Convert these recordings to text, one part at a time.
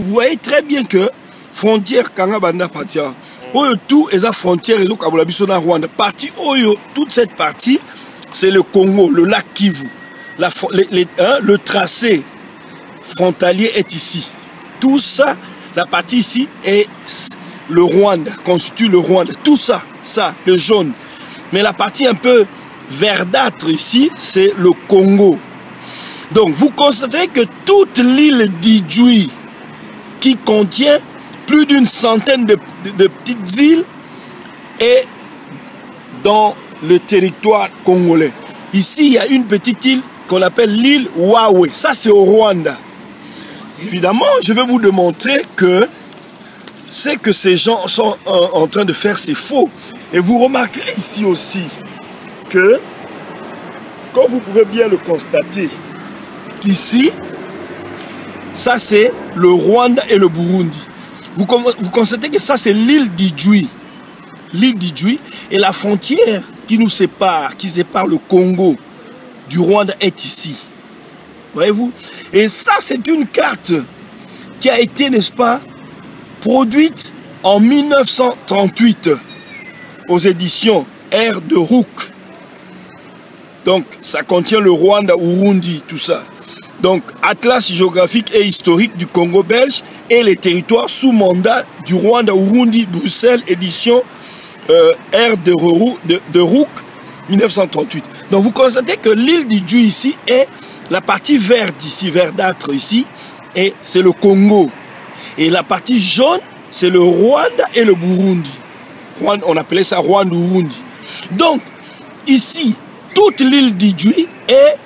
vous voyez très bien que frontière Kanga Banda Patia, Oyo tout est à frontière et Kabulabiso na Rwanda. Partie Oyo, toute cette partie, c'est le Congo, le lac Kivu. Le tracé frontalier est ici. Tout ça, la partie ici est le Rwanda, constitue le Rwanda. Tout ça, le jaune. Mais la partie un peu verdâtre ici, c'est le Congo. Donc vous constatez que toute l'île d'Idjoui, qui contient plus d'une centaine de petites îles, est dans le territoire congolais. Ici, il y a une petite île qu'on appelle l'île Waoué. Ça, c'est au Rwanda. Évidemment, je vais vous démontrer que ce que ces gens sont en train de faire, c'est faux. Et vous remarquerez ici aussi que, comme vous pouvez bien le constater, qu'ici, ça c'est le Rwanda et le Burundi. Vous constatez que ça c'est l'île d'Idjoui. L'île d'Idjoui et la frontière qui nous sépare, qui sépare le Congo du Rwanda est ici. Voyez-vous? Et ça c'est une carte qui a été, n'est-ce pas, produite en 1938 aux éditions R. de Rook. Donc ça contient le Rwanda, Urundi, tout ça. Donc, atlas géographique et historique du Congo belge et les territoires sous mandat du Rwanda, Urundi, Bruxelles, édition R. de Rook, 1938. Donc, vous constatez que l'île d'Idjoui ici est la partie verte ici, verdâtre ici, et c'est le Congo. Et la partie jaune, c'est le Rwanda et le Burundi. On appelait ça Rwanda-Urundi. Donc, ici, toute l'île d'Idjoui est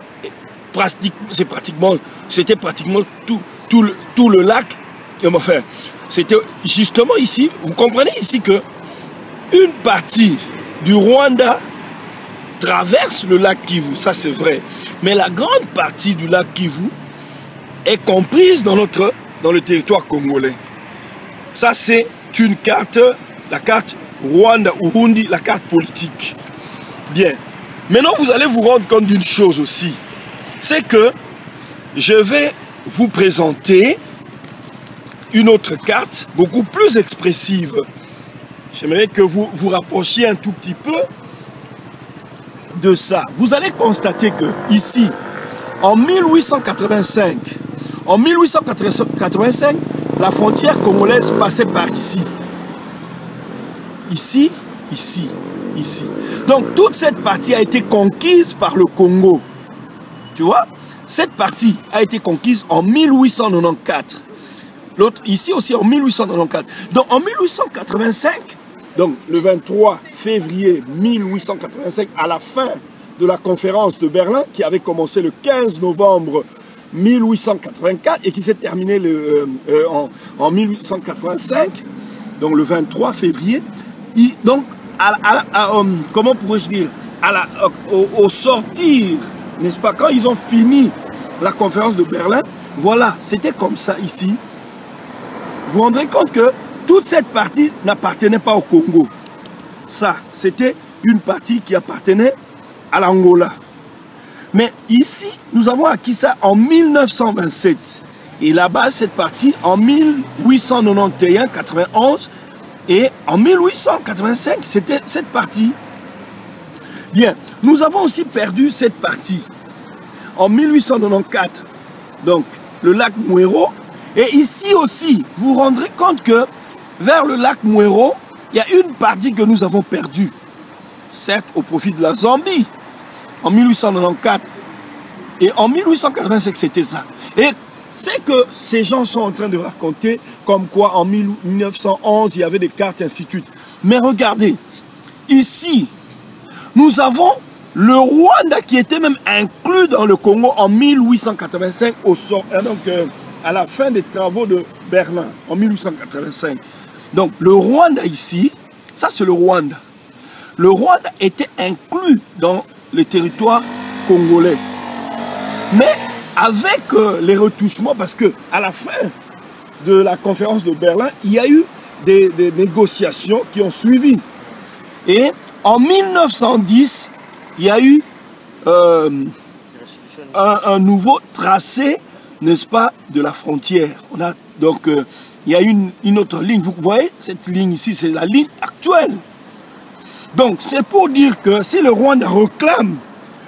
c'était pratiquement tout le lac. Enfin, c'était justement ici, vous comprenez ici que une partie du Rwanda traverse le lac Kivu, ça c'est vrai, mais la grande partie du lac Kivu est comprise dans le territoire congolais. Ça c'est une carte, la carte Rwanda-Urundi, la carte politique. Bien, maintenant vous allez vous rendre compte d'une chose aussi, c'est que je vais vous présenter une autre carte beaucoup plus expressive. J'aimerais que vous vous rapprochiez un tout petit peu de ça. Vous allez constater que ici, en 1885, la frontière congolaise passait par ici. Ici, ici, ici. Donc toute cette partie a été conquise par le Congo. Tu vois, cette partie a été conquise en 1894. L'autre ici aussi en 1894. Donc en 1885, donc le 23 février 1885, à la fin de la conférence de Berlin, qui avait commencé le 15 novembre 1884 et qui s'est terminée en 1885, donc le 23 février, donc comment pourrais-je dire, au sortir, n'est-ce pas, quand ils ont fini la conférence de Berlin, voilà, c'était comme ça ici. Vous vous rendrez compte que toute cette partie n'appartenait pas au Congo. Ça, c'était une partie qui appartenait à l'Angola. Mais ici, nous avons acquis ça en 1927. Et là-bas, cette partie, en 1891, 91, et en 1885, c'était cette partie. Bien, nous avons aussi perdu cette partie en 1894, donc le lac Mouero. Et ici aussi, vous vous rendrez compte que vers le lac Mouero, il y a une partie que nous avons perdue, certes au profit de la Zambie, en 1894. Et en 1885, c'était ça. Et c'est que ces gens sont en train de raconter comme quoi en 1911, il y avait des cartes, ainsi de suite. Mais regardez, ici, nous avons le Rwanda qui était même inclus dans le Congo en 1885 à la fin des travaux de Berlin en 1885. Donc le Rwanda ici, ça c'est le Rwanda. Le Rwanda était inclus dans le territoire congolais. Mais avec les retouchements, parce que à la fin de la conférence de Berlin, il y a eu des négociations qui ont suivi. Et en 1910, il y a eu un nouveau tracé n'est-ce pas, de la frontière. On a, donc, il y a une autre ligne. Vous voyez, cette ligne ici, c'est la ligne actuelle. Donc, c'est pour dire que si le Rwanda réclame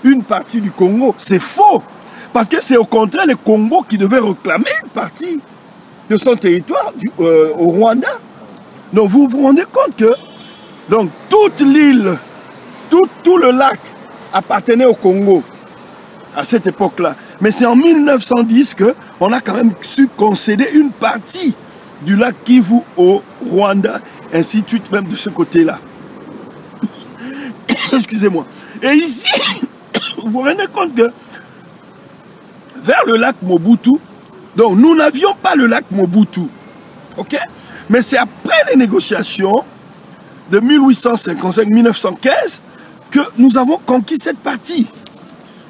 une partie du Congo, c'est faux. Parce que c'est au contraire le Congo qui devait réclamer une partie de son territoire au Rwanda. Donc, vous vous rendez compte que donc, toute l'île, tout le lac appartenait au Congo à cette époque-là. Mais c'est en 1910 qu'on a quand même su concéder une partie du lac Kivu au Rwanda, ainsi de suite, même de ce côté-là. Excusez-moi. Et ici, vous vous rendez compte que vers le lac Mobutu, donc nous n'avions pas le lac Mobutu, ok? Mais c'est après les négociations de 1855-1915 que nous avons conquis cette partie.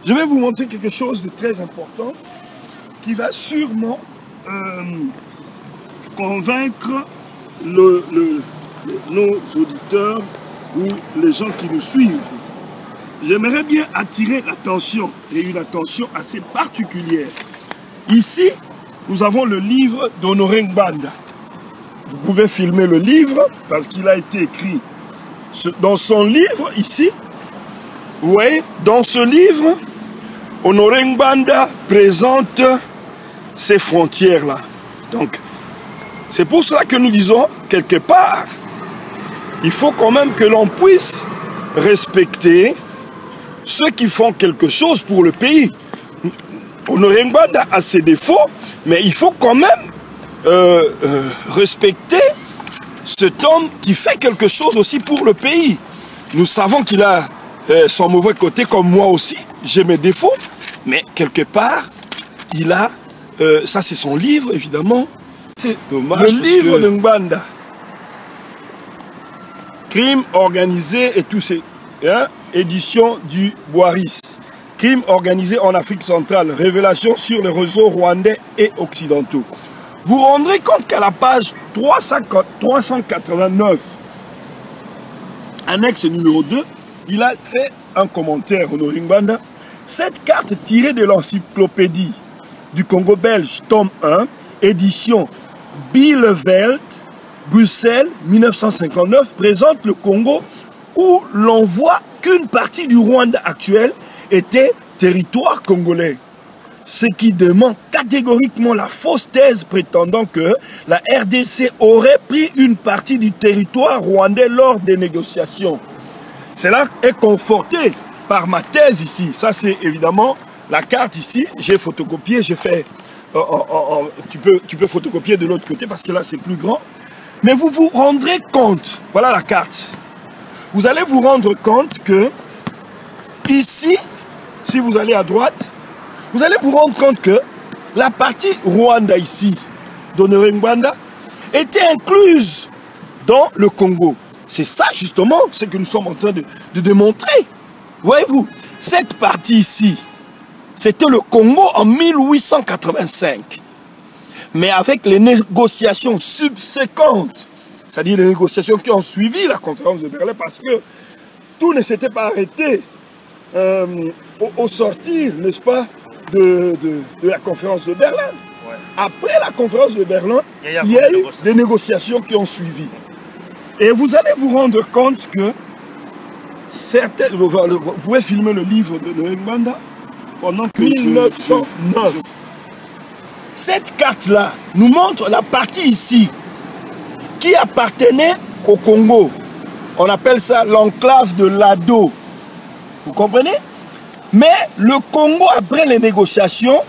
Je vais vous montrer quelque chose de très important qui va sûrement convaincre nos auditeurs ou les gens qui nous suivent. J'aimerais bien attirer l'attention, et une attention assez particulière. Ici, nous avons le livre d'Honoré Ngbanda. Vous pouvez filmer le livre parce qu'il a été écrit dans son livre ici. Vous voyez, dans ce livre, Honoré Ngbanda présente ces frontières-là. Donc, c'est pour cela que nous disons, quelque part, il faut quand même que l'on puisse respecter ceux qui font quelque chose pour le pays. Honoré Ngbanda a ses défauts, mais il faut quand même respecter cet homme qui fait quelque chose aussi pour le pays. Nous savons qu'il a son mauvais côté, comme moi aussi, j'ai mes défauts, mais quelque part, il a, ça c'est son livre évidemment, c'est dommage. Le livre de Ngbanda, Crime organisé et tout ces, hein, édition du Boiris. Crime organisé en Afrique centrale, révélation sur les réseaux rwandais et occidentaux. Vous vous rendrez compte qu'à la page 389, annexe numéro 2, il a fait un commentaire, Honoré Ngbanda. Cette carte tirée de l'encyclopédie du Congo belge, tome 1, édition Bielefeld, Bruxelles, 1959, présente le Congo où l'on voit qu'une partie du Rwanda actuel était territoire congolais. Ce qui dément catégoriquement la fausse thèse prétendant que la RDC aurait pris une partie du territoire rwandais lors des négociations. Cela est conforté par ma thèse ici. Ça c'est évidemment la carte ici. J'ai photocopié, j'ai fait... tu peux photocopier de l'autre côté parce que là c'est plus grand. Mais vous vous rendrez compte, voilà la carte. Vous allez vous rendre compte que ici, si vous allez à droite, vous allez vous rendre compte que la partie Rwanda ici, d'Honoré Ngbanda, était incluse dans le Congo. C'est ça justement ce que nous sommes en train de démontrer. Voyez-vous, cette partie ici, c'était le Congo en 1885. Mais avec les négociations subséquentes, c'est-à-dire les négociations qui ont suivi la conférence de Berlin, parce que tout ne s'était pas arrêté au sortir, n'est-ce pas, de la conférence de Berlin. Ouais. Après la conférence de Berlin, il y a eu des négociations qui ont suivi. Et vous allez vous rendre compte que certaines... Vous pouvez filmer le livre de Ngbanda pendant que 1909. Cette carte-là nous montre la partie ici qui appartenait au Congo. On appelle ça l'enclave de Lado. Vous comprenez? Mais le Congo, après les négociations,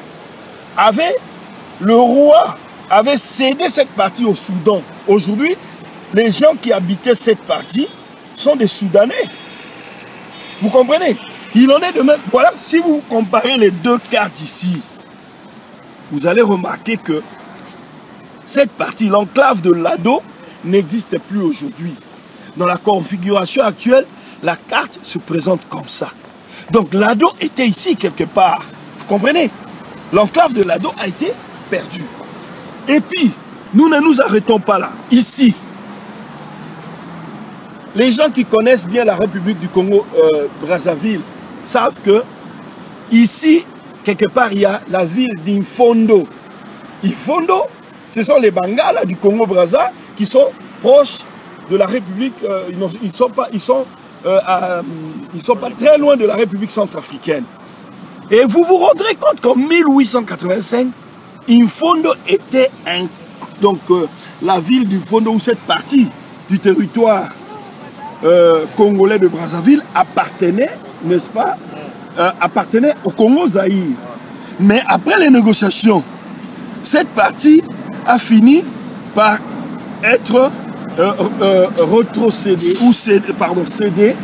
le roi avait cédé cette partie au Soudan. Aujourd'hui, les gens qui habitaient cette partie sont des Soudanais. Vous comprenez? Il en est de même. Voilà, si vous comparez les deux cartes ici, vous allez remarquer que cette partie, l'enclave de Lado, n'existe plus aujourd'hui. Dans la configuration actuelle, la carte se présente comme ça. Donc Lado était ici quelque part. Vous comprenez? L'enclave de Lado a été perdue. Et puis, nous ne nous arrêtons pas là. Ici, les gens qui connaissent bien la République du Congo, Brazzaville, savent que ici, quelque part, il y a la ville d'Infondo. Infondo, ce sont les Bangala du Congo-Brazza qui sont proches de la République. Ils ne sont pas très loin de la République centrafricaine. Et vous vous rendrez compte qu'en 1885, Infondo était la ville d'Infondo, où cette partie du territoire congolais de Brazzaville appartenait, n'est-ce pas, appartenait au Congo-Zaïre. Mais après les négociations, cette partie a fini par être retrocédée ou cédée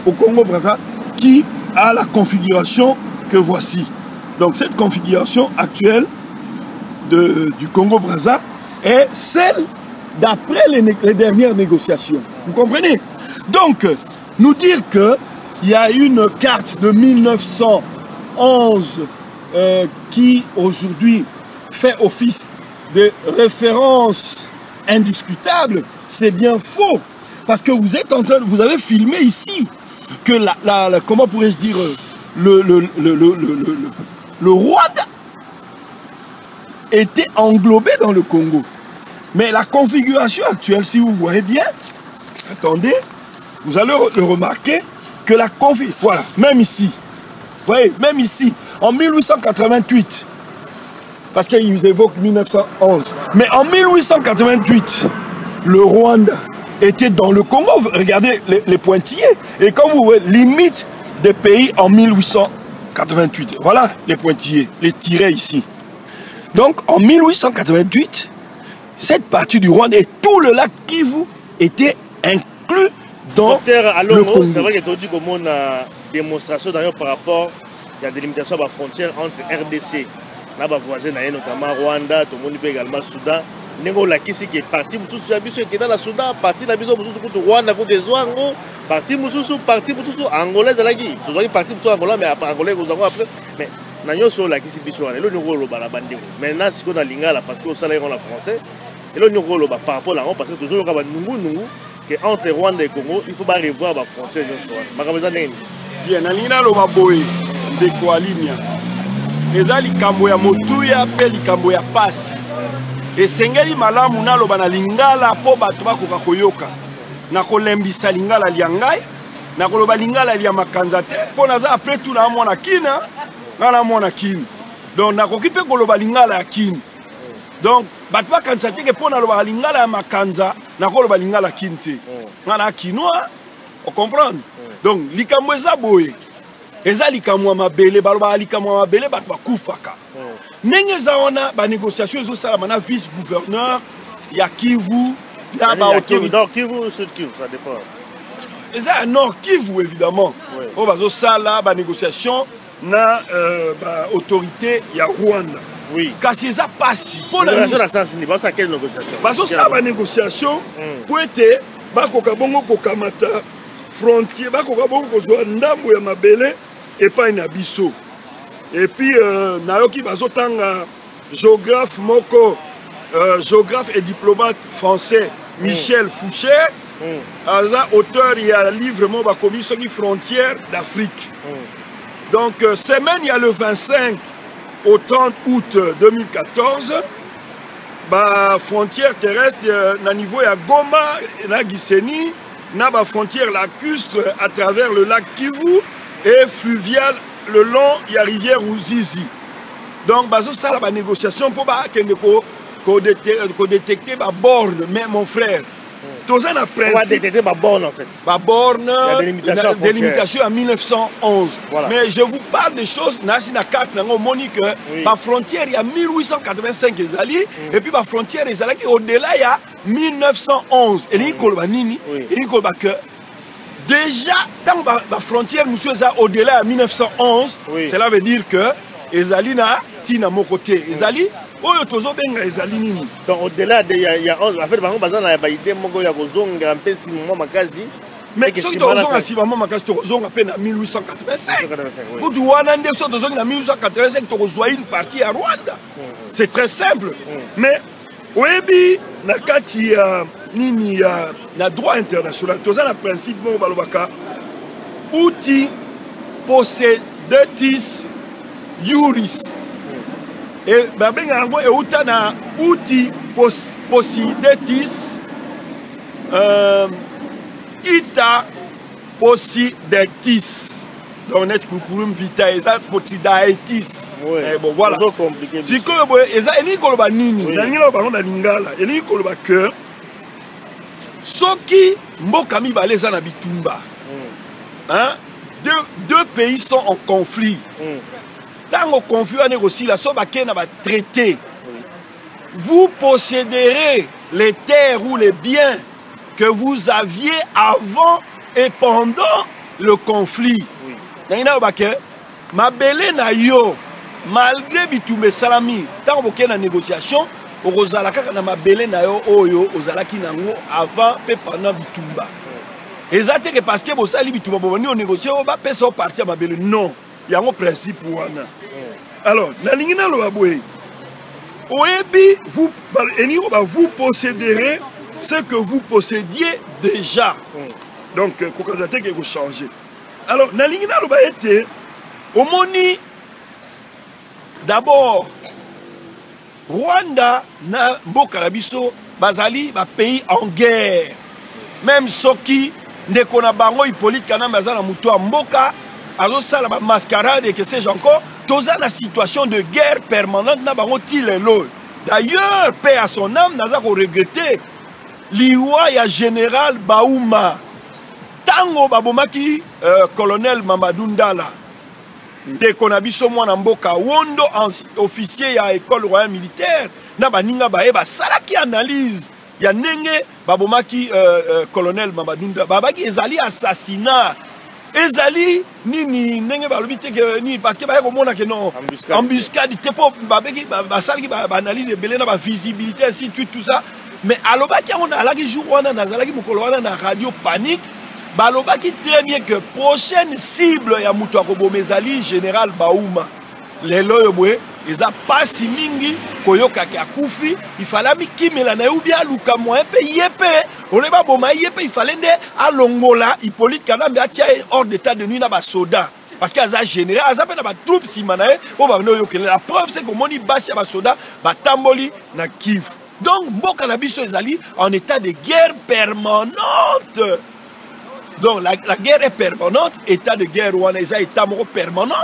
au Congo-Brazza, qui a la configuration que voici. Donc cette configuration actuelle du Congo-Brazza est celle d'après les dernières négociations. Vous comprenez? Donc, nous dire qu'il y a une carte de 1911 qui aujourd'hui fait office de référence indiscutable, c'est bien faux. Parce que vous avez filmé ici que comment pourrais-je dire, le Rwanda était englobé dans le Congo. Mais la configuration actuelle, si vous voyez bien, attendez, vous allez le remarquer que la configuration, voilà, même ici, vous voyez, même ici, en 1888, parce qu'ils évoquent 1911, mais en 1888, le Rwanda était dans le Congo. Regardez les pointillés. Et quand vous voyez limite des pays en 1888, voilà les pointillés, les tirets ici. Donc en 1888, cette partie du Rwanda et tout le lac Kivu était inclus dans le Congo. C'est vrai que tu as dit comme une démonstration d'ailleurs par rapport à la délimitation de la frontière entre RDC, là, voisin, notamment Rwanda, tout le monde peut également Soudan. Nengo la kisi qui est parti, mususu qui est dans la Soudan, parti la maison mususu contre Rwanda contre des Zouango, parti mususu angolais de la Guy. Tout ça parti mususu angolais mais après angolais vous avez après. Mais nanyo sur la kisi biso là, le numéro le balabande. Maintenant si on a lingala parce que au salaire on a français, et le numéro le par rapport là parce que toujours on a nungu que entre Rwanda et Congo, il faut pas revoir la frontière de soi. Makameza nini? Bien, na lingala lo baboy de Koalinia. Eza likambo ya motuya pe likambo ya pasi. Esengeli malamu naloba na lingala po bato bakoka koyoka. Na kolembisa lingala lia ngai, na koloba lingala lia makanza te, po naza après tout na mwana kina, na mwana kina. Donc nakoki pe koloba lingala ya kina. Donc bato bakanza te ke po naloba lingala ya makanza, na koloba lingala kinte. Na kinois, on comprend. Donc likambo eza boye. Eza likamwa mabele baloba likamwa mabele bato bakufaka. Ndenge za wana ba négociation zo sala na vice gouverneur ya Kivu na ba autorité Nord Kivu Sud Kivu ça dépend. Eza Nord Kivu évidemment. On va zo sala ba négociation na ba autorité ya Rwanda. Oui. Kasi eza pasi pour la négociation ni ba ça quelle négociation? Ba zo sala ba négociation pour être ba koka bongo kokamata frontière ba koka bongo kozwa ndambo ya mabele et pas na biso. Et puis, nayoki bazotanga géographe moko, géographe et diplomate français Michel Fouché, auteur il y a un livre mon bakomi sur les frontières d'Afrique. Donc semaine il y a le 25 au 30 août 2014, ba frontière terrestre na niveau ya Goma na Gisenyi, na ba frontière lacustre à travers le lac Kivu et fluvial le long, il y a rivière Ruzizi. Donc, bazo ça la négociation pour détecter ma borne, mais mon frère. Tout ça, on va détecter ma borne en fait. Ma borne, délimitation en 1911. Voilà. Mais je vous parle des choses, na carte, ma frontière, il y a 1885 et puis ma frontière, il au-delà, il y a 1911. Et il y a déjà, tant que la frontière monsieur au-delà de 1911, cela veut dire que Ezali na tina mon côté. Ezali, oyo tozo benga Ezali nini. Donc au-delà de il y a 11, en fait bango bazana ya baité moko ya kozonga mpe si moment makazi. Mais ce qui tozonga si moment makazi tozonga pe na 1885. Pour douana nde so tozonga na 1885 tozwa une partie à Rwanda. C'est très simple. Mais oyebi na kati ya nini ya na droit international toza na principe moko balobaka outil possédatis Iuris. Et babenga yango euta na uti possidetis ita possidetis. Donc net kukurum vita eza possidetis. Bon voilà. Si que eza eni koloba nini na ngina ba na lingala eni koloba que soki mboka mibale eza na bitumba. Hein? Deux pays sont en conflit. Tant au conflit, on est aussi là, traité. Vous posséderez les terres ou les biens que vous aviez avant et pendant le conflit. Mabele na yo, malgré bitumbe salami, tant au na négociation, au rozalaka na mabele na yo oyo, ozalaki nango avant et pendant bitumba. Exactement parce que vous savez que vous avez négocié, vous avez fait partir à Mabele. Non, il y a un principe. Alors, vous posséderez ce que vous possédiez déjà. Donc, vous changez. Alors, d'abord, Rwanda, Mbokarabiso, Bazali, un pays en guerre. Même Soki, ndeko na bango Hippolyte Kanambe aza na mutu ya mboka azosala ba mascarade et que sais-je encore, toza na situation de guerre permanente na bango tilelo. D'ailleurs, paix à son âme, naza ko regretter liwa ya général Baouma tango babomaki colonel Mamadou Ndala ndeko na biso mwana mboka wondo officier ya école royale militaire na baninga baeba salaki analyse ya nenge babomaki colonel Mamadou babaki ezali assassinat ezali nini nenge balobi te ke ni parce que ba ko mona ke non embuscade te po babaki basalaki ba analyse belé na ba visibilité ainsi tout ça mais alobaki on alaki jour wana nazalaki mokolo wana na radio panique balobaki très bien que prochaine cible ya mutu akoboma ezali général Baouma lelo yobwe eza pasi mingi koyokaki akufi ifalami kimela na ubia luka moyen pe yepe oleba boma yepe ifalende alongola Hippolyte Kanambe atia hors d'état de nuit na ba soda parce que aza général aza pe na ba troupe simanae o ba no yokele la preuve c'est que moni basi ya ba soda ba tamboli na Kivu donc mboka na biso ezali en état de guerre permanente. Donc la guerre est permanente, état de guerre rwandais, état permanent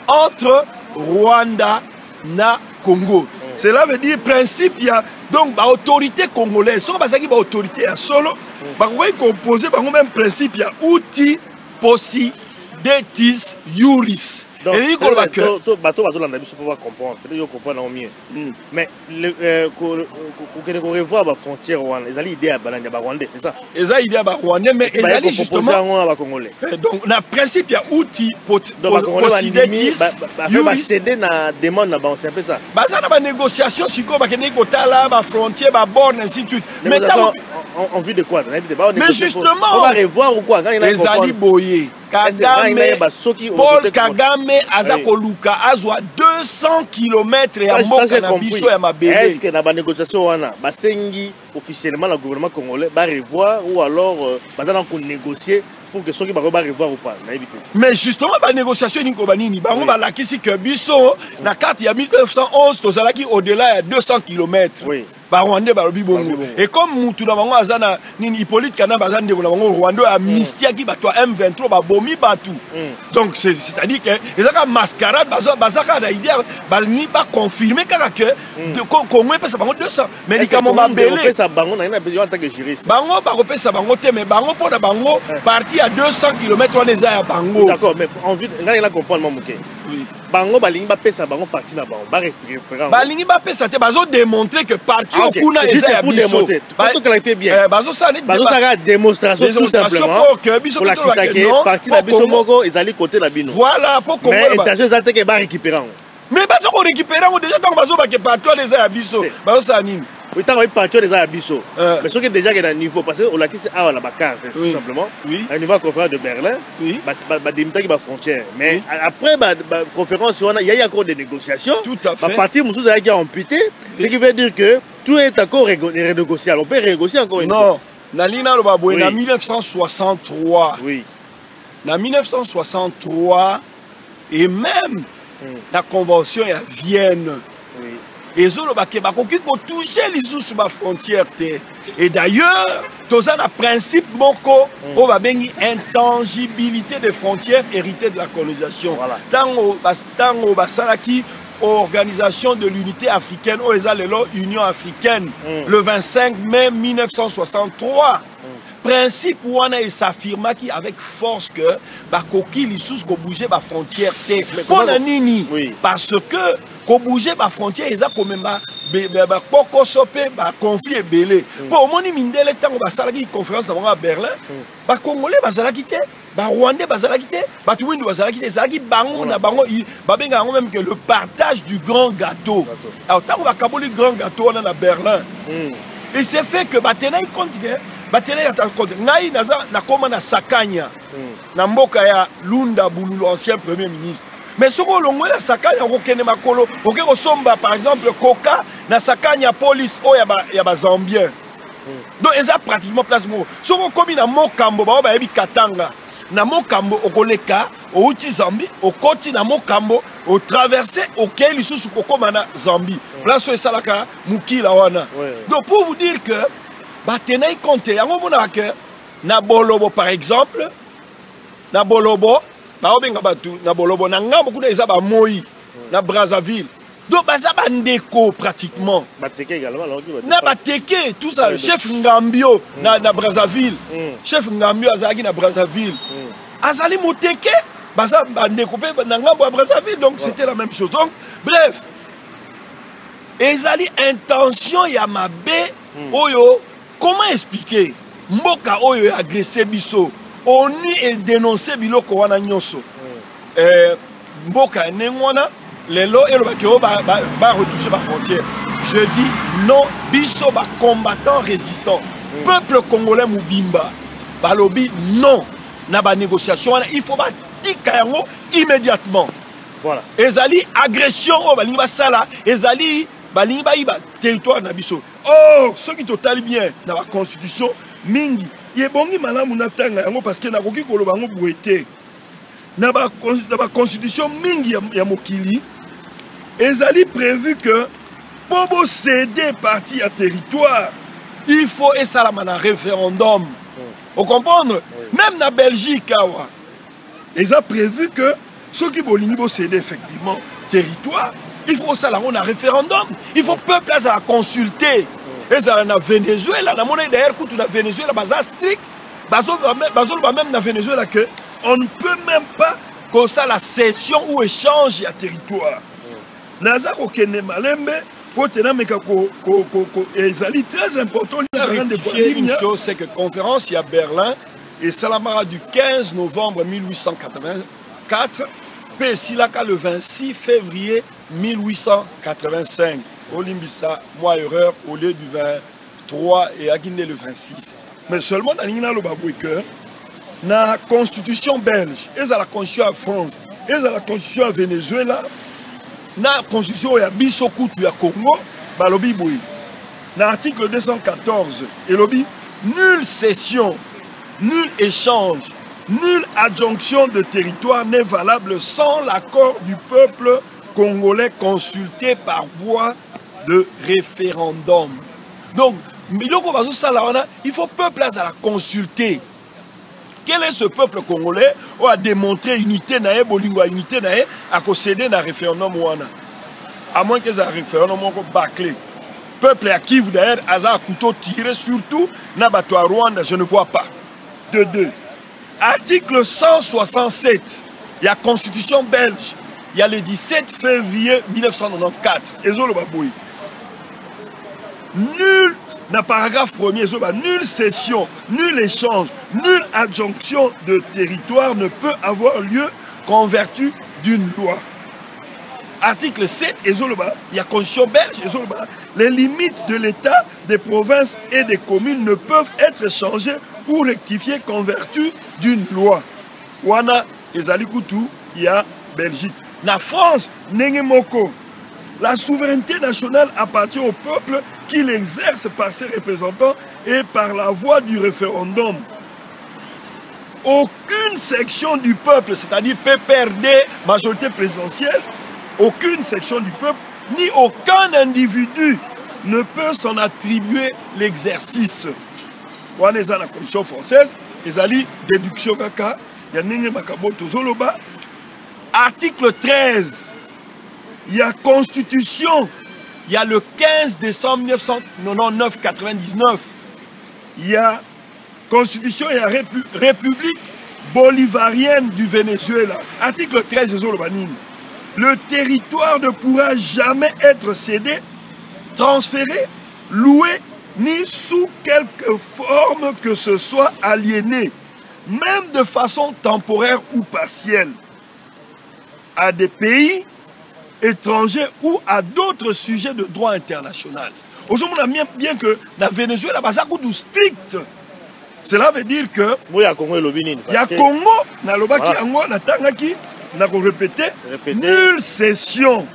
entre Rwanda na Congo. Cela veut dire principe il y a donc l'autorité congolaise, so ba saki ba autorité à solo, ba ko composer ba même principe il y a outil possi detis iuris. Donc, bateau dans la pour pouvoir comprendre, peut-être comprendre mieux. Mais qu'on revoit la frontière rwandaise, ils ont l'idée à Rwandais, c'est ça? Ils ont l'idée à Rwandais, mais ils ont justement. Donc, le principe, il y a outil possidétis. Il céder na demande là-bas, c'est un peu ça. Ça na négociation, si quoi, qu'il y a la frontière, la borne, ainsi de suite. Mais en vue de quoi? Mais justement, on va revoir ou quoi? Les Ali Boye. Kagame, Paul Kagame aza koluka azwa 200 km ya mboka na biso ya mabele. Est-ce que dans la négociation wana basengi officiellement le gouvernement congolais va revoir ou alors bazana ko négocier pour que ceux qui va revoir ou pas? Mais justement la négociation ni ko banini bango balakisi que biso na carte ya 1911 tozalaki au-delà de 200 km. Oui. Rwandais balobi bongo et comme mutu na bango azana nini Hippolyte Kanambe azana ndeko na bango Rwanda amnistia ki bato M23 babomi batu donc c'est-à-dire que ezaka mascarade bazaka na idée balni ba confirmer kaka que Congo pesa bango 200 mais likamo mabele pesa bango na besoin en tant que juriste bango ba kopesa bango te mais bango pona bango parti à 200 km on eza ya bango d'accord mais en vue ngana comprendre mon moké oui bango balingi ba pesa bango parti na bango ba récupérer balingi ba pesa te bazo démontrer que parti okuna eza ya biso bazo clarifier bien bazo ça démonstration tout simplement pour que biso pour la parti na biso moko ezali côté na bino voilà pour Congo mais intention ça que ba récupérer mais bazo ko récupérer déjà tant bazo ba que parti eza ya biso bazo ça nini oui tant ba parti eza ya biso mais ce qui déjà que na niveau parce que on l'a qui c'est à la Bakar tout simplement à niveau conférence de Berlin ba délimiter ba frontière mais après ba conférence il y a encore des négociations tout à fait ba parti mususu qui a amputé ce qui veut dire que tout est encore renégociable. On peut renégocier encore une fois. Non, Nalina Lobaboué, en 1963. Oui. En 1963, et même la convention à Vienne. Et zo le baké bakoki ko toucher les sous sur ma frontière. Et d'ailleurs, tous un principe moko on va bengi intangibilité des frontières héritées de la colonisation. Tango basalaki Organisation de l'unité africaine au Union africaine le 25 mai 1963. Principe où on a s'affirma qui avec force que bakoki les sous ko bouger ba frontière té. On a nini parce que ko bouger ba frontière ils a quand même ba poko sopé ba conflit belé. Pour moni mindele tango ba salaki conférence à Berlin, ba congolais ba salaki té, ba rwandais ba salaki té, ba tuwindu ba salaki té, salaki bango na bango ba benga même que le partage du grand gâteau. Alors tango ba kaboli grand gâteau on a Berlin. Et c'est fait que ba tena il compte que batene ya takode ngai naza na koma na sakanya na mboka ya Lunda Bululu ancien premier ministre mais soko longwe la sakanya ko kene makolo oke ko somba par exemple coca na sakanya police o ya ba zambien donc eza pratiquement place mo soko komi na mokambo ba yebi katanga na mokambo okoleka o uti Zambie o koti na mokambo o traverser o keli susu ko koma na Zambie place o salaka mukila wana donc pour vous dire que batena y compte yango mona ke na bolobo par exemple na bolobo ba obenga batu na bolobo na ngambo kuna eza ba moi na Brazzaville donc baza ba ndeko pratiquement bateke également na bateke tout ça chef Ngambio na Brazzaville chef Ngambio azaki na Brazzaville azali moteke baza ba ndeko pe na ngambo ya Brazzaville donc c'était la même chose donc bref ezali intention ya mabe oyo. Comment expliquer mboka oyo agressé biso oni et dénoncé biloko wana nyonso mboka nengwana lelo elo bakeo ba retoucher ma frontière je dis non biso ba combattant résistant peuple congolais mubimba balobi non na ba négociation wana il faut ba tika yango immédiatement voilà ezali agression o balingi basala ezali balingi bayiba territoire na biso. Oh, ce qui total bien dans la constitution, mingi, ye bongi malamu na tanga yango parce que na koki koloba ngo bouete. Na ba constitution mingi ya mokili, ezali prévu que pour céder partie à territoire, il faut esalama na référendum. Vous comprenez? Même na Belgique awa, ils ont prévu que ceux qui bolingi bo céder effectivement territoire, il faut ça là on a référendum, il faut peuple à consulter. Et ça na Venezuela, na monnaie d'ailleurs quand na Venezuela baza strict, bazol même na Venezuela que on ne peut même pas comme ça la cession ou échange à territoire. Naza ko kene malembe pour tenir mais ezali très important une chose c'est que conférence il y a Berlin et Salamara du 15 novembre 1884 P. Silaka le 26 février 1885. Olimbisa, moi erreur, au lieu du 23 et à Guinée le 26. Mais seulement dans la constitution belge, et dans la constitution à France, et dans la constitution à Venezuela, dans la constitution à Bissokutu à Congo, balobi boui. Dans l'article 214, et lobby, nulle cession, nul échange, nulle adjonction de territoire n'est valable sans l'accord du peuple congolais consulté par voie de référendum. Donc, il faut peuple à la consulter. Quel est ce peuple congolais qui a démontré unité nae, bolingwa unité nae, à concéder dans le référendum wana? À moins que ça référendum bâclé. Peuple à qui vous d'ailleurs a couteau tiré surtout na bato à Rwanda, je ne vois pas. De deux. Article 167, il y a constitution belge. Il y a le 17 février 1994. Nul, dans le paragraphe premier, nulle cession, nul échange, nulle adjonction de territoire ne peut avoir lieu qu'en vertu d'une loi. Article 7, il y a constitution belge, les limites de l'État, des provinces et des communes ne peuvent être changées ou rectifiées qu'en vertu d'une loi. Wana, il y a Belgique. La France, Nengemoko, la souveraineté nationale appartient au peuple qui l'exerce par ses représentants et par la voie du référendum. Aucune section du peuple, c'est-à-dire PPRD, majorité présidentielle, aucune section du peuple, ni aucun individu ne peut s'en attribuer l'exercice. On est dans la Constitution française, ils allaient déduction kaka, il y a Nene Makaboto Zoloba. Article 13, il y a Constitution, il y a le 15 décembre 1999, il y a Constitution et la République bolivarienne du Venezuela. Article 13 de Zolobanine. Le territoire ne pourra jamais être cédé, transféré, loué, ni sous quelque forme que ce soit aliéné, même de façon temporaire ou partielle, à des pays étrangers ou à d'autres sujets de droit international. Aujourd'hui, on a bien que dans le Venezuela, il y a un strict. Cela veut dire que il y a Congo, nulle cession,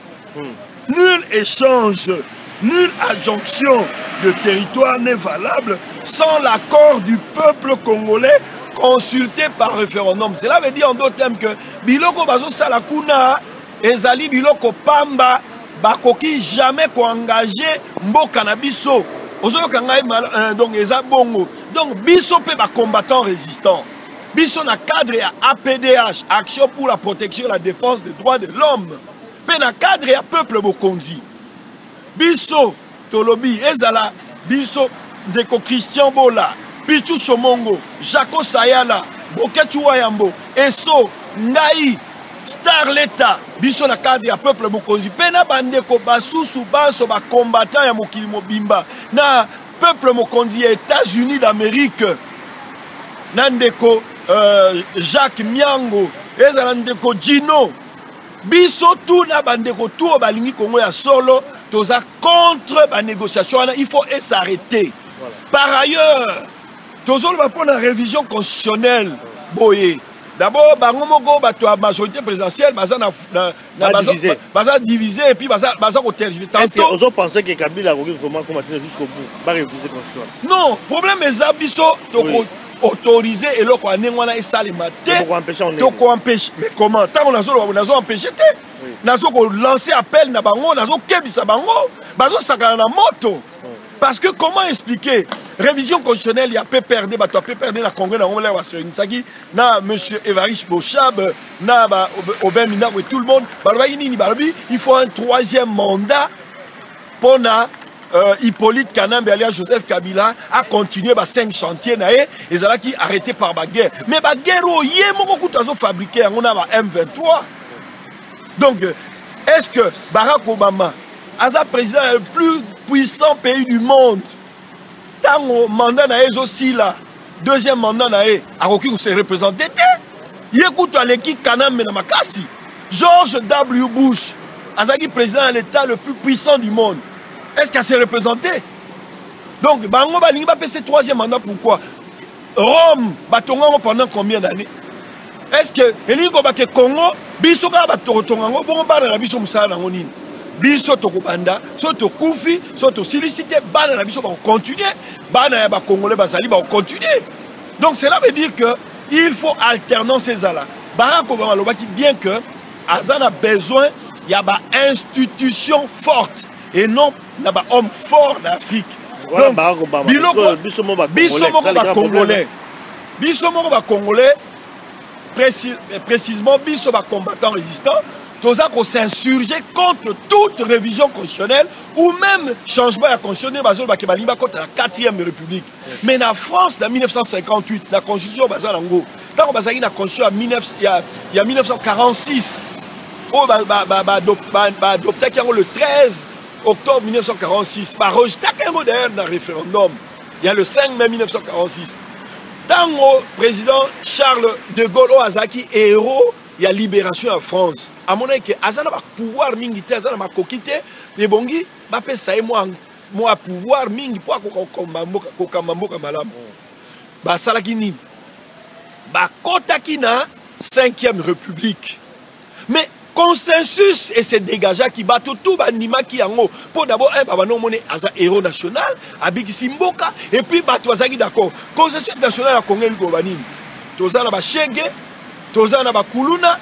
nul échange, nulle adjonction de territoire n'est valable sans l'accord du peuple congolais consulté par référendum. Cela veut dire en d'autres termes que biloko bazo salakuna ezali biloko pamba bakoki jamais ko engager mboka na biso. Donc eza bongo. Donc biso pe ba combattant résistant. Biso na cadre ya APDH, Action pour la protection et la défense des droits de l'homme. Pe na cadre ya peuple bokonzi. Biso tolobi ezala biso ndeko Christian Bola, Pichu Chomongo, Jaco Sayala, Boketu Wayambo, Eso, Ngai, Star Leta, biso na cadre ya peuple bokonzi. Pe na bandeko basusu baso ba combattant ya mokili mobimba. Na peuple mokonzi ya États-Unis d'Amérique. Nandeko Jacques Miango, ezala ndeko Gino. Biso tout na bandeko tout balingi Congo ya solo, toza contre la négociation, il faut s'arrêter. Voilà. Par ailleurs, tozo va prendre la révision constitutionnelle. Boye. D'abord, bangomogo la majorité présidentielle, baza divisé et puis baza tergiversé. Est-ce que vous pensez que Kabila a vraiment combattu jusqu'au bout, pas réviser constitution? Non, problème est abisso autorisé et là quoi nengwana et salimate to empêcher. Mais comment tant on a empêché nazo ko lancer appel na bango nazo kebisa bango bazo sakana na moto. Parce que comment expliquer révision constitutionnelle, il y a peu perdu, bah toi peu perdu la Congrès, na monsieur Évariste Bochab, na Aubin Minago et tout le monde, il faut un troisième mandat pour Hippolyte Kanambe alias Joseph Kabila a continué 5 chantiers naé et ça qui arrêté par la guerre. Mais la guerre yé moko kutazo fabriqué on a M23. Donc est-ce que Barack Obama Aza président le plus puissant pays du monde. Tant au mandat naé aussi là, deuxième mandat naé, a qui se représenter. Il écoute à l'équipe Kanambe na makasi. George W. Bush, Azaki président de l'État le plus puissant du monde. Est-ce qu'elle s'est représentée? Donc, Bango Balingi va passer troisième mandat, pourquoi? Rome, Batongango pendant combien d'années? Est-ce que Elingo Bake Congo, Bisoka Batotongango, bon bar la Biso Moussa Nangonin, Biso Tokobanda, Soto Koufi, Soto Silicité, Bana la Biso va continuer, Bana Yaba Congolais Basali va continuer. Donc, cela veut dire qu'il faut alternance ces là. Barack Obama Lobaki, bien que Azan a besoin, il y a une institution forte et non un homme fort d'Afrique. Voilà, donc, Biso Congolais, précisément Biso combattant résistant, tous qu'on s'insurger contre toute révision constitutionnelle ou même changement à constitutionnel contre la 4e République. Mais en France, en 1958, la constitution Bazalango, quand on a la constitution il y a 1946, adopté le 13 octobre 1946, par rejeté derrière dans le référendum. Il y a le 5 mai 1946. Tant le président Charles de Gaulle Azaki héros, il y a libération en France. À mon avis, Azana va pouvoir mingité, Azana va coquiter, mais bongi, va payer ça et moi pouvoir mingi pour kokamamboka malam. Ba salakini, ba kotaki na 5e République. Mais consensus et se dégager qui bat tout banima qui en haut pour d'abord un babano moné as héros national abiki simboka et puis batouazaki d'accord consensus national à Congo Gobanine tozana ba chege tozana ba kuluna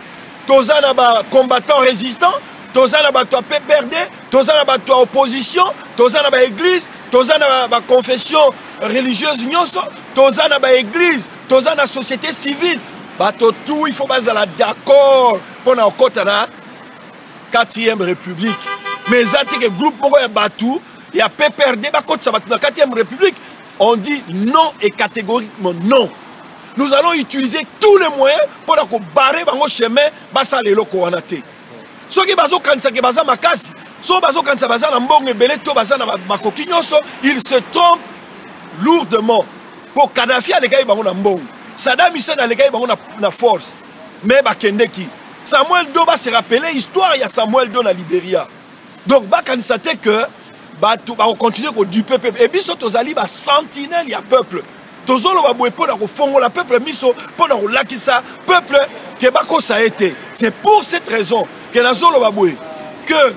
tozana ba combattant résistant toza na bato PPRD, toza na bato opposition, toza na ba église, toza na ba confession religieuse nyonso, toza na ba église, toza na société civile. Bato tout il faut bazala d'accord pour na okota na 4e république. Mais zati que groupe moko ya batou, ya PPRD ba kota bato na 4e république, on dit non et catégoriquement non. Nous allons utiliser tous les moyens pour barrer bango chemin basa lelo ko wana te. Soki bazo kanisa ke baza makasi, so bazo kanisa baza na mbongo ebele to baza na makoki nyonso, il se trompe lourdement. Pour Kadhafi aleka bango na mbongo, Saddam Hussein aleka bango na force. Mais bakende ki Samuel Doe va se rappeler histoire ya Samuel Doe na Libéria. Donc ba kanisa te que bato ba continuer ko duper peuple. Et biso tozali ba sentinelle ya peuple. Tozolo ba boye pona ko fongola peuple miso pona ko lakisa peuple ke bako ça a été. C'est pour cette raison que nazolo ba boye que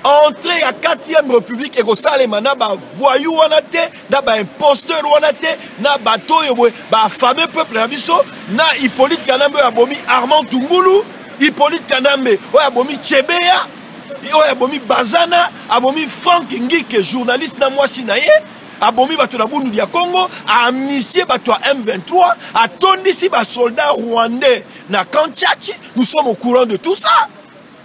entrer à 4e république et ko salema na ba voyou wana te, na ba imposteur wana te, na bato yo boye ba fameux peuple na biso, na Hippolyte Kanambe abomi Armand Tungulu, Hippolyte Kanambe o abomi Chebeya, o abomi Bazana, abomi Frank Ngike journaliste na mwasi na ye. Abomi bato na bundu ya Congo, a amnistié bato à M23, a tondisi ba soldats rwandais na Kanchachi. Nous sommes au courant de tout ça.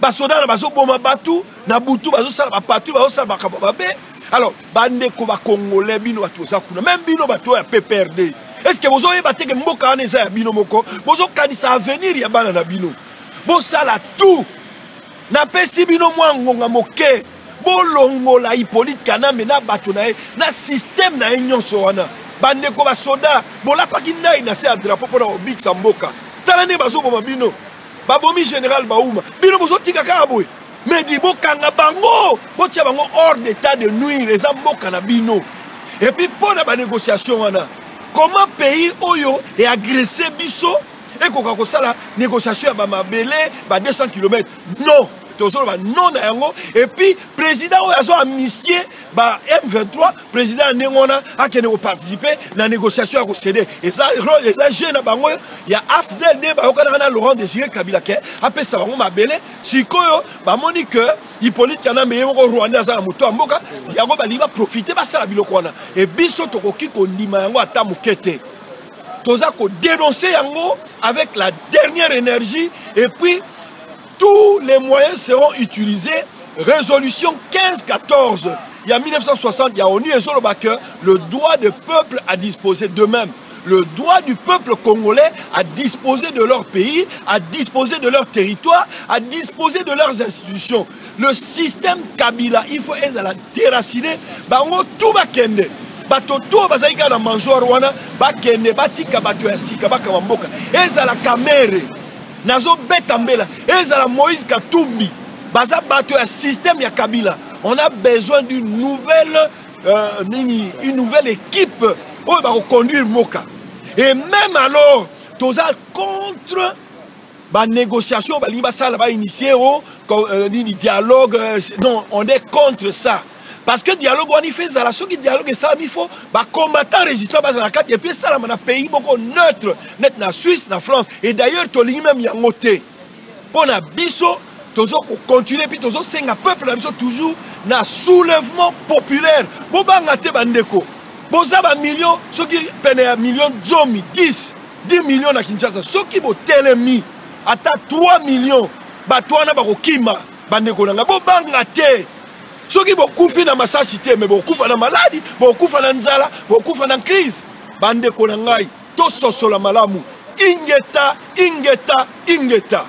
Ba soldats na bazo boma batu, na butu bazo sala ba patu, bazo sala ba kababe. Alors, bande ko ba congolais bino bato za kuna, même bino bato ya PPRD. Est-ce que vous avez battu que mboka ane za ya bino moko? Bozo kanisa avenir ya bana na bino. Bo sala tout. Na pesi bino mwa ngonga moke. Bolongola Hippolyte Kanambe na bato na na système na nyonso wana bande ko ba soda bola pakinda ina se drapeau pona obiksa mboka tala ne bazo boma bino babomi général Baouma bino bozo tika ka boy mais di bokanga bango botia bango hors d'état de nuire les mboka na bino. Et puis pona ba négociation wana comment pays oyo et agressé biso et ko ka ko sala négociation ya ba mabele ba 200 km non. Non, et puis président a amnistié M23, président Nengona a participé à la négociation à céder. Et ça, les jeunes il y a Afdel de Laurent Désiré Kabila qui a fait ça, si Monique Hippolyte Kanambe Rwanda a moto à Moka, il va profiter de ça. Et biso tokoki kondima yango ata mukete. Toza ko dénoncer yango avec la dernière énergie et puis tous les moyens seront utilisés. Résolution 15-14. Il y a 1960, il y a ONU et Zolobake, le droit du peuple à disposer d'eux-mêmes. Le droit du peuple congolais à disposer de leur pays, à disposer de leur territoire, à disposer de leurs institutions. Le système Kabila, il faut la déraciner. Bango tout va kende. Bato tout va zaïka na manjoar wana, ba kende, batika bato ya sika, baka mamboka. La kamere. Nazo Betambela, ezala Moïse Katumbi, baza bato ya système ya Kabila. On a besoin d'une nouvelle équipe pour conduire Moka. Et même alors, toza contre la négociation, ba initié dialogue. Non, on est contre ça. Parce que le dialogue, on y fait ça. Ce qui dialogue, ça, il faut combattant résistant et puis ça, on a un pays beaucoup neutre, net na Suisse, na France. Et d'ailleurs, tu as même yangoté. Pour na biso, tu continuer, puis tu as un peuple toujours na soulèvement populaire. Bon, bangate bandeko. Bon, ça va million, ceux qui peinent un million, 10 millions à Kinshasa. Ceux qui vont télémi, à 3 millions, batouana bakokima, bandeko nanga. Bon, bangate. Ceux qui beaucoup fait dans ma cité, mais beaucoup fait dans maladie, beaucoup fait dans nzala, beaucoup fait dans crise. Bande konangai, to soso la malamu. Ingeta, ingeta, ingeta.